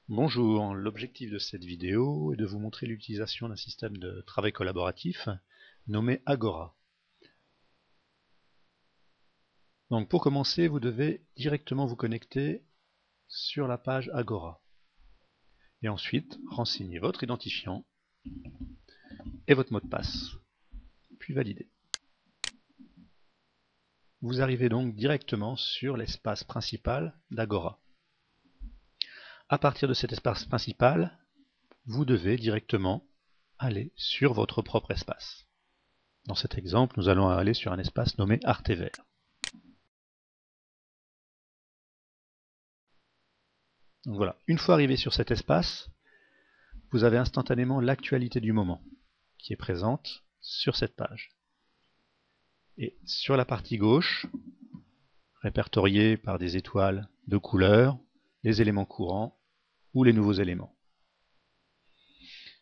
Bonjour, l'objectif de cette vidéo est de vous montrer l'utilisation d'un système de travail collaboratif nommé Agora. Donc pour commencer, vous devez directement vous connecter sur la page Agora et ensuite renseigner votre identifiant et votre mot de passe, puis valider. Vous arrivez donc directement sur l'espace principal d'Agora. À partir de cet espace principal, vous devez directement aller sur votre propre espace. Dans cet exemple, nous allons aller sur un espace nommé Artever. Donc voilà, une fois arrivé sur cet espace, vous avez instantanément l'actualité du moment qui est présente sur cette page. Et sur la partie gauche, répertoriée par des étoiles de couleur, les éléments courants ou les nouveaux éléments.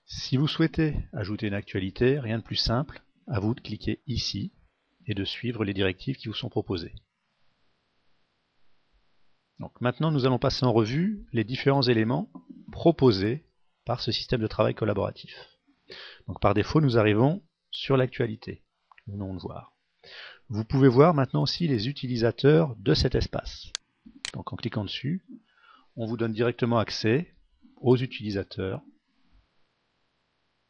Si vous souhaitez ajouter une actualité, rien de plus simple, à vous de cliquer ici et de suivre les directives qui vous sont proposées. Donc maintenant, nous allons passer en revue les différents éléments proposés par ce système de travail collaboratif. Donc par défaut, nous arrivons sur l'actualité que nous venons de voir. Vous pouvez voir maintenant aussi les utilisateurs de cet espace. Donc en cliquant dessus, on vous donne directement accès aux utilisateurs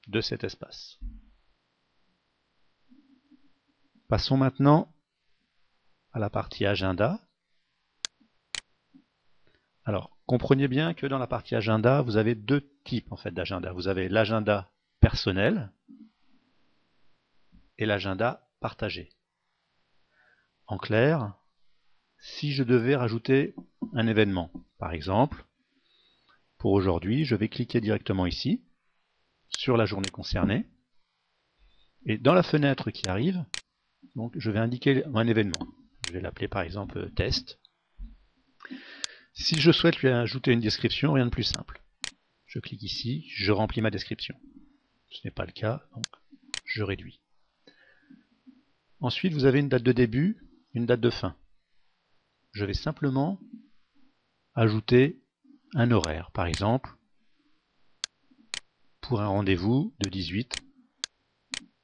de cet espace. Passons maintenant à la partie agenda. Alors, comprenez bien que dans la partie agenda, vous avez deux types en fait d'agenda. Vous avez l'agenda personnel et l'agenda partagé. En clair, si je devais rajouter un événement, par exemple, pour aujourd'hui, je vais cliquer directement ici, sur la journée concernée, et dans la fenêtre qui arrive, donc, je vais indiquer un événement. Je vais l'appeler par exemple test. Si je souhaite lui ajouter une description, rien de plus simple. Je clique ici, je remplis ma description. Ce n'est pas le cas, donc je réduis. Ensuite, vous avez une date de début, une date de fin. Je vais simplement ajouter un horaire, par exemple, pour un rendez-vous de 18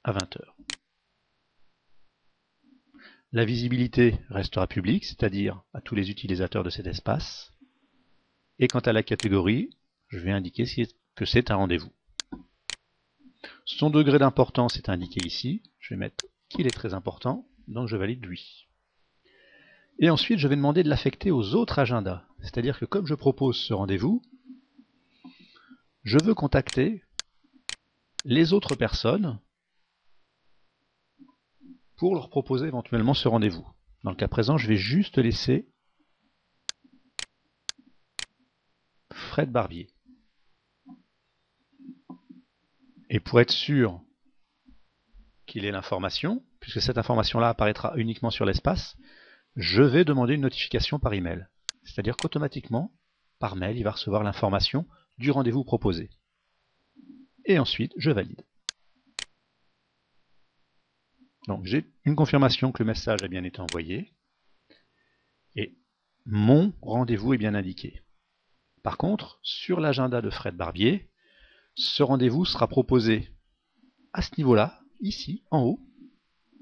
à 20 heures. La visibilité restera publique, c'est-à-dire à tous les utilisateurs de cet espace. Et quant à la catégorie, je vais indiquer que c'est un rendez-vous. Son degré d'importance est indiqué ici. Je vais mettre qu'il est très important, donc je valide oui. Et ensuite, je vais demander de l'affecter aux autres agendas. C'est-à-dire que comme je propose ce rendez-vous, je veux contacter les autres personnes pour leur proposer éventuellement ce rendez-vous. Dans le cas présent, je vais juste laisser Fred Barbier. Et pour être sûr qu'il ait l'information, puisque cette information-là apparaîtra uniquement sur l'espace, je vais demander une notification par email. C'est-à-dire qu'automatiquement, par mail, il va recevoir l'information du rendez-vous proposé. Et ensuite, je valide. Donc j'ai une confirmation que le message a bien été envoyé et mon rendez-vous est bien indiqué. Par contre, sur l'agenda de Fred Barbier, ce rendez-vous sera proposé à ce niveau-là, ici, en haut,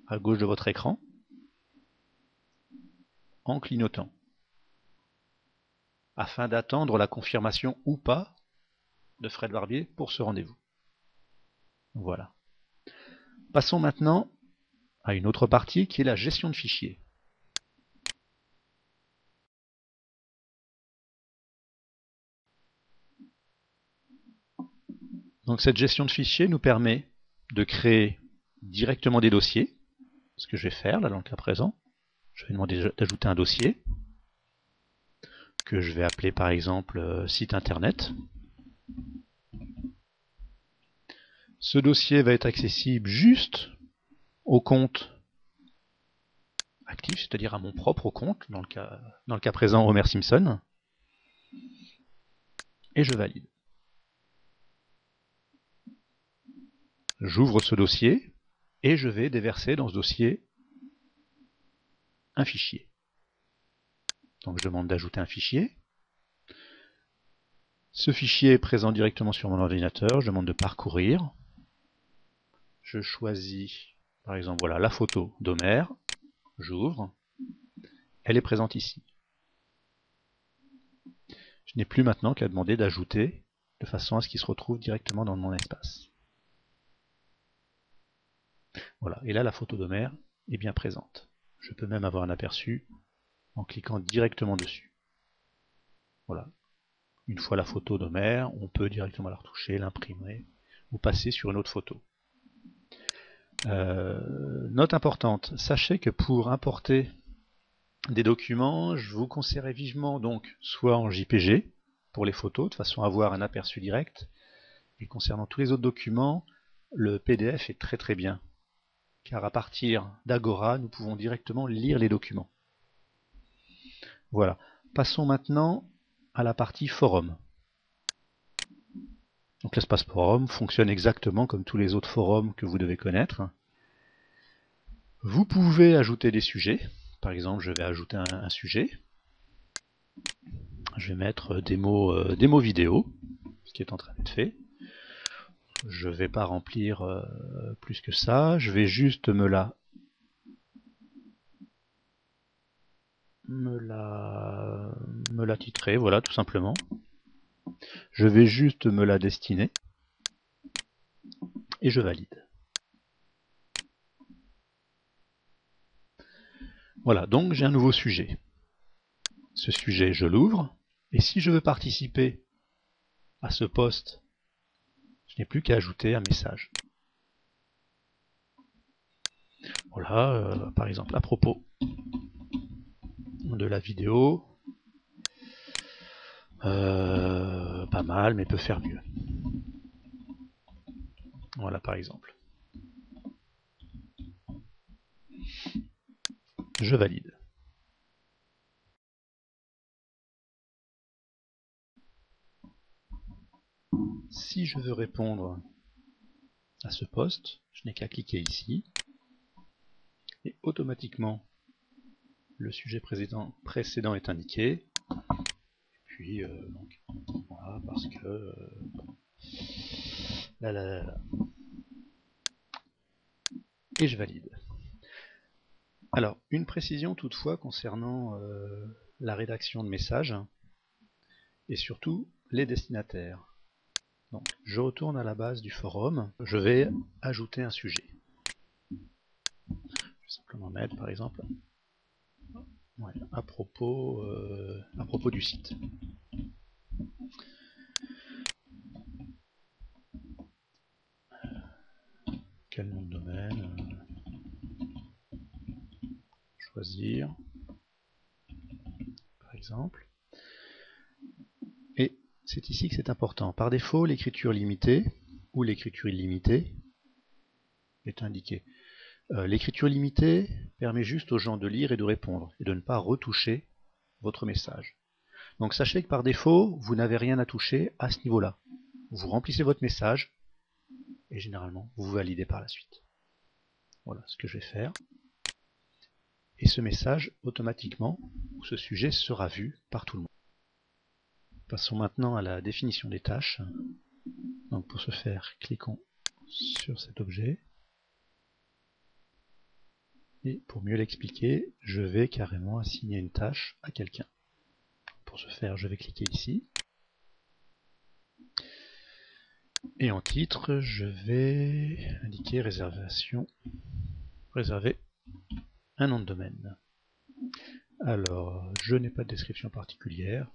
à gauche de votre écran, en clignotant, afin d'attendre la confirmation ou pas de Fred Barbier pour ce rendez-vous. Voilà. Passons maintenant à une autre partie qui est la gestion de fichiers. Donc cette gestion de fichiers nous permet de créer directement des dossiers, ce que je vais faire là dans le cas présent. Je vais demander d'ajouter un dossier que je vais appeler par exemple site internet. Ce dossier va être accessible juste au compte actif, c'est-à-dire à mon propre compte, dans le cas présent Homer Simpson, et je valide. J'ouvre ce dossier et je vais déverser dans ce dossier un fichier. Donc je demande d'ajouter un fichier. Ce fichier est présent directement sur mon ordinateur, je demande de parcourir. Je choisis par exemple voilà, la photo d'Homer, j'ouvre, elle est présente ici. Je n'ai plus maintenant qu'à demander d'ajouter de façon à ce qu'il se retrouve directement dans mon espace. Voilà, et là la photo d'Homer est bien présente. Je peux même avoir un aperçu en cliquant directement dessus. Voilà. Une fois la photo d'Homer, on peut directement la retoucher, l'imprimer ou passer sur une autre photo. Note importante, sachez que pour importer des documents, je vous conseillerais vivement donc soit en JPG pour les photos, de façon à avoir un aperçu direct, et concernant tous les autres documents, le PDF est très très bien, car à partir d'Agora, nous pouvons directement lire les documents. Voilà, passons maintenant à la partie forum. Donc l'espace forum fonctionne exactement comme tous les autres forums que vous devez connaître. Vous pouvez ajouter des sujets. Par exemple, je vais ajouter un sujet. Je vais mettre démo vidéo, ce qui est en train d'être fait. Je ne vais pas remplir plus que ça. Je vais juste me la titrer, voilà, tout simplement. Je vais juste me la destiner. Et je valide. Voilà, donc j'ai un nouveau sujet. Ce sujet, je l'ouvre. Et si je veux participer à ce post, je n'ai plus qu'à ajouter un message. Voilà, par exemple, à propos de la vidéo, pas mal, mais peut faire mieux. Voilà, par exemple. Je valide. Si je veux répondre à ce post, je n'ai qu'à cliquer ici, et automatiquement, le sujet précédent est indiqué. Et puis, donc, voilà, parce que... là. Et je valide. Alors, une précision toutefois concernant la rédaction de messages, et surtout les destinataires. Donc, je retourne à la base du forum, je vais ajouter un sujet. Je vais simplement mettre, par exemple, ouais, à propos du site. Quel nom de domaine choisir, par exemple. Et c'est ici que c'est important. Par défaut, l'écriture limitée ou l'écriture illimitée est indiquée. L'écriture limitée permet juste aux gens de lire et de répondre, et de ne pas retoucher votre message. Donc sachez que par défaut, vous n'avez rien à toucher à ce niveau-là. Vous remplissez votre message, et généralement, vous validez par la suite. Voilà ce que je vais faire. Et ce message, automatiquement, ou ce sujet sera vu par tout le monde. Passons maintenant à la définition des tâches. Donc pour ce faire, cliquons sur cet objet. Et pour mieux l'expliquer, je vais carrément assigner une tâche à quelqu'un. Pour ce faire, je vais cliquer ici. Et en titre, je vais indiquer réserver un nom de domaine. Alors, je n'ai pas de description particulière.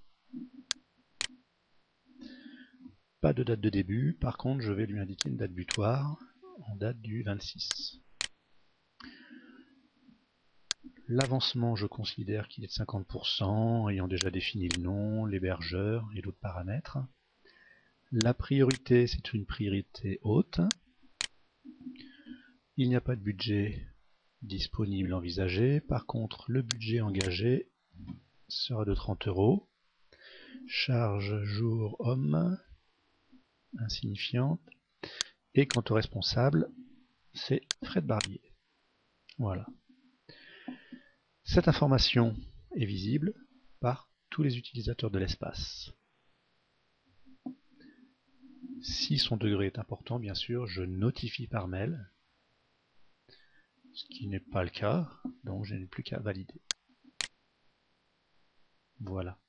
Pas de date de début, par contre je vais lui indiquer une date butoir en date du 26. L'avancement, je considère qu'il est de 50%, ayant déjà défini le nom, l'hébergeur et d'autres paramètres. La priorité, c'est une priorité haute. Il n'y a pas de budget disponible envisagé. Par contre, le budget engagé sera de 30 €. Charge jour homme, insignifiante. Et quant au responsable, c'est Fred Barbier. Voilà. Cette information est visible par tous les utilisateurs de l'espace. Si son degré est important, bien sûr, je notifie par mail, ce qui n'est pas le cas, donc je n'ai plus qu'à valider. Voilà.